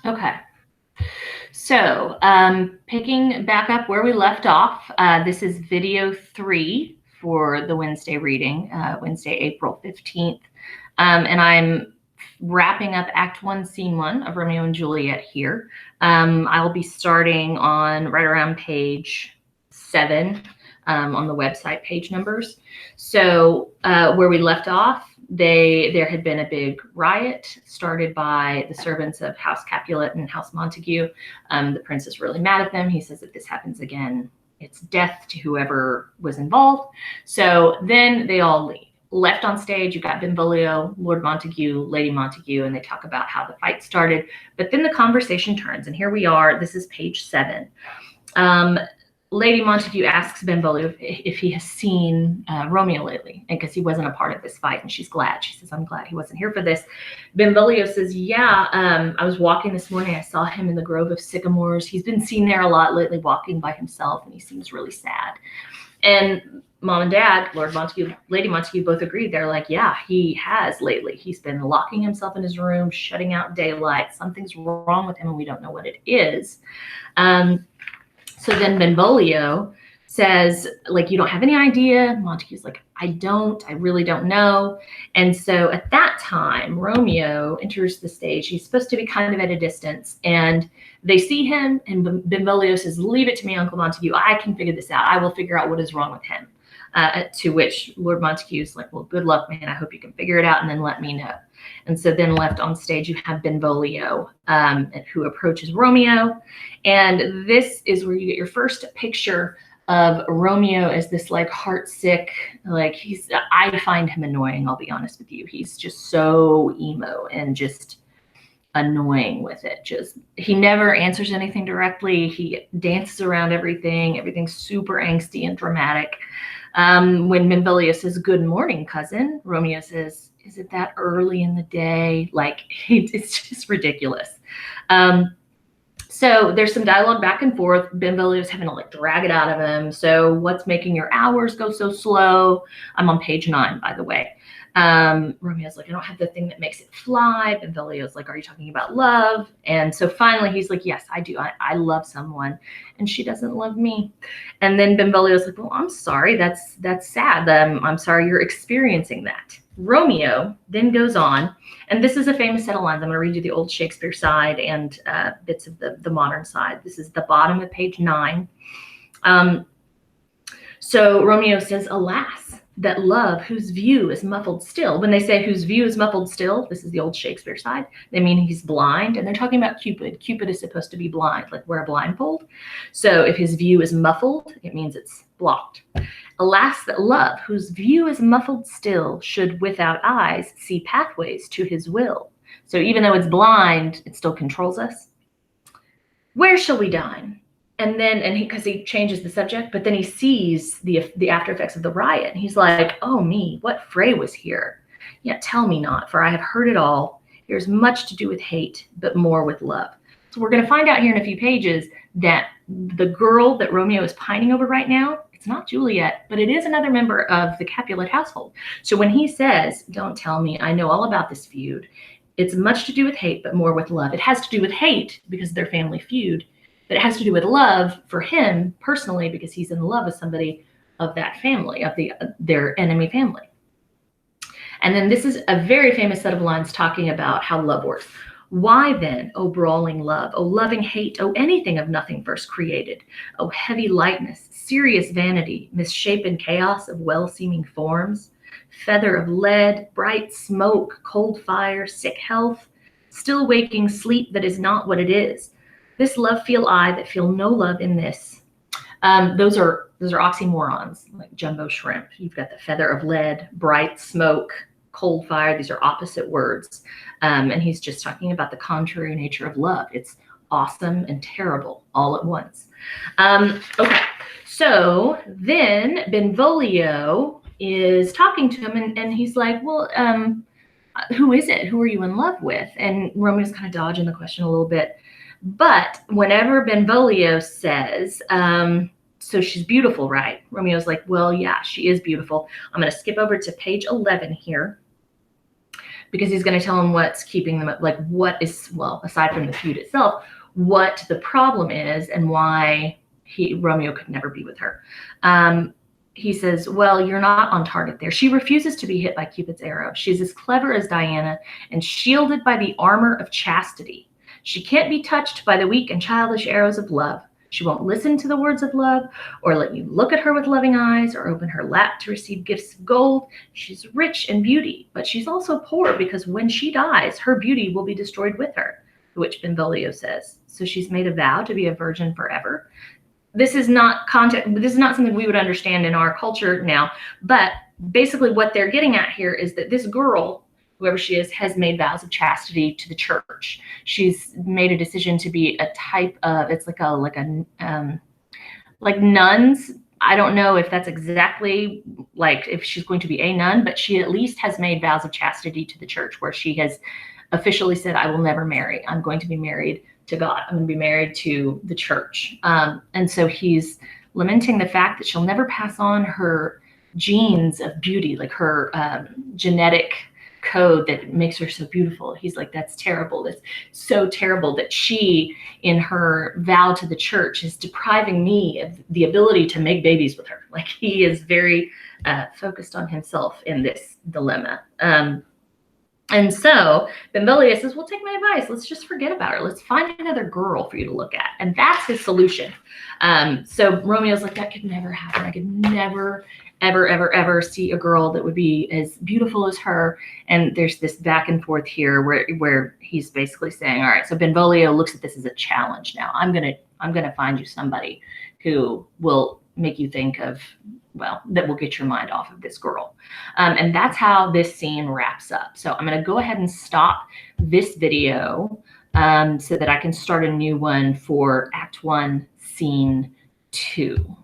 Okay. So, picking back up where we left off, this is video 3 for the Wednesday reading, Wednesday, April 15th. And I'm wrapping up Act 1, Scene 1 of Romeo and Juliet here. I'll be starting on right around page 7 on the website page numbers. So, where we left off, there had been a big riot started by the servants of House Capulet and House Montague. The prince is really mad at them. He says if this happens again, it's death to whoever was involved. So then they all leave. Left on stage, you've got Benvolio, Lord Montague, Lady Montague, and they talk about how the fight started. But then the conversation turns, and here we are. This is page 7. Lady Montague asks Benvolio if he has seen Romeo lately, and because he wasn't a part of this fight, and she's glad. She says, I'm glad he wasn't here for this. Benvolio says, yeah, I was walking this morning. I saw him in the grove of sycamores. He's been seen there a lot lately, walking by himself, and he seems really sad. And Mom and Dad, Lord Montague, Lady Montague, both agreed. They're like, yeah, he has lately. He's been locking himself in his room, shutting out daylight. Something's wrong with him, and we don't know what it is. So then Benvolio says, like, you don't have any idea? Montague's like, I really don't know. And so at that time, Romeo enters the stage. He's supposed to be kind of at a distance, and they see him, and Benvolio says, leave it to me, Uncle Montague. I can figure this out. I will figure out what is wrong with him. To which Lord Montague's like, well, good luck, man. I hope you can figure it out, and then let me know. And so then left on stage, you have Benvolio, who approaches Romeo. And this is where you get your first picture of Romeo as this like heartsick, like I find him annoying, I'll be honest with you. He's just so emo and just annoying with it. Just, he never answers anything directly. He dances around everything. Everything's super angsty and dramatic. When Benvolio says, good morning, cousin, Romeo says, is it that early in the day? Like, it's just ridiculous. So there's some dialogue back and forth. Benvolio's having to like drag it out of him. So what's making your hours go so slow? I'm on page 9, by the way. Romeo's like, I don't have the thing that makes it fly. Benvolio's like, are you talking about love? And so finally he's like, yes, I do. I love someone, and she doesn't love me. And then Benvolio's like, well, I'm sorry. That's sad. I'm sorry you're experiencing that. Romeo then goes on, and this is a famous set of lines. I'm going to read you the old Shakespeare side and bits of the modern side. This is the bottom of page 9. So Romeo says, alas, that love whose view is muffled still. When they say whose view is muffled still, this is the old Shakespeare side, they mean he's blind, and they're talking about Cupid. Cupid is supposed to be blind, like wear a blindfold. So if his view is muffled, it means it's blocked. Alas, that love whose view is muffled still should without eyes see pathways to his will. So even though it's blind, it still controls us. Where shall we dine? And then, because he changes the subject, but then he sees the after effects of the riot. And he's like, oh me, what fray was here? Yet tell me not, for I have heard it all. Here's much to do with hate, but more with love. So we're going to find out here in a few pages that the girl that Romeo is pining over right now, it's not Juliet, but it is another member of the Capulet household. So when he says, don't tell me, I know all about this feud, it's much to do with hate, but more with love. It has to do with hate because of their family feud, but it has to do with love for him personally because he's in love with somebody of that family, of their enemy family. And then this is a very famous set of lines talking about how love works. Why then, O brawling love, O loving hate, O anything of nothing first created, O heavy lightness, serious vanity, misshapen chaos of well-seeming forms, feather of lead, bright smoke, cold fire, sick health, still waking sleep that is not what it is. This love feel I that feel no love in this. Those are oxymorons, like jumbo shrimp. You've got the feather of lead, bright smoke, cold fire. These are opposite words. And he's just talking about the contrary nature of love. It's awesome and terrible all at once. Okay, so then Benvolio is talking to him, and he's like, well, who is it? Who are you in love with? And Romeo's kind of dodging the question a little bit. But whenever Benvolio says, so she's beautiful, right? Romeo's like, well, yeah, she is beautiful. I'm going to skip over to page 11 here. because he's going to tell him what's keeping them, like what is, well, aside from the feud itself, what the problem is and why Romeo could never be with her. He says, well, you're not on target there. She refuses to be hit by Cupid's arrow. She's as clever as Diana and shielded by the armor of chastity. She can't be touched by the weak and childish arrows of love. She won't listen to the words of love or let you look at her with loving eyes or open her lap to receive gifts of gold. She's rich in beauty, but she's also poor because when she dies, her beauty will be destroyed with her, which Benvolio says. So she's made a vow to be a virgin forever. This is not something we would understand in our culture now, but basically what they're getting at here is that this girl, whoever she is, has made vows of chastity to the church. She's made a decision to be a type of, it's like nuns. I don't know if that's exactly like if she's going to be a nun, but she at least has made vows of chastity to the church, where she has officially said, I will never marry. I'm going to be married to God. I'm going to be married to the church. And so he's lamenting the fact that she'll never pass on her genes of beauty, like her genetic code that makes her so beautiful. He's like, that's terrible. That's so terrible that she, in her vow to the church, is depriving me of the ability to make babies with her. Like, he is very focused on himself in this dilemma. And so Benvolio says, well, take my advice. Let's just forget about her. Let's find another girl for you to look at. And that's his solution. So Romeo's like, that could never happen. I could never, ever, ever, ever see a girl that would be as beautiful as her. And there's this back and forth here where he's basically saying, all right, so Benvolio looks at this as a challenge now. I'm gonna find you somebody who will make you think of, well, that will get your mind off of this girl. And that's how this scene wraps up. So I'm going to go ahead and stop this video so that I can start a new one for Act 1, Scene 2.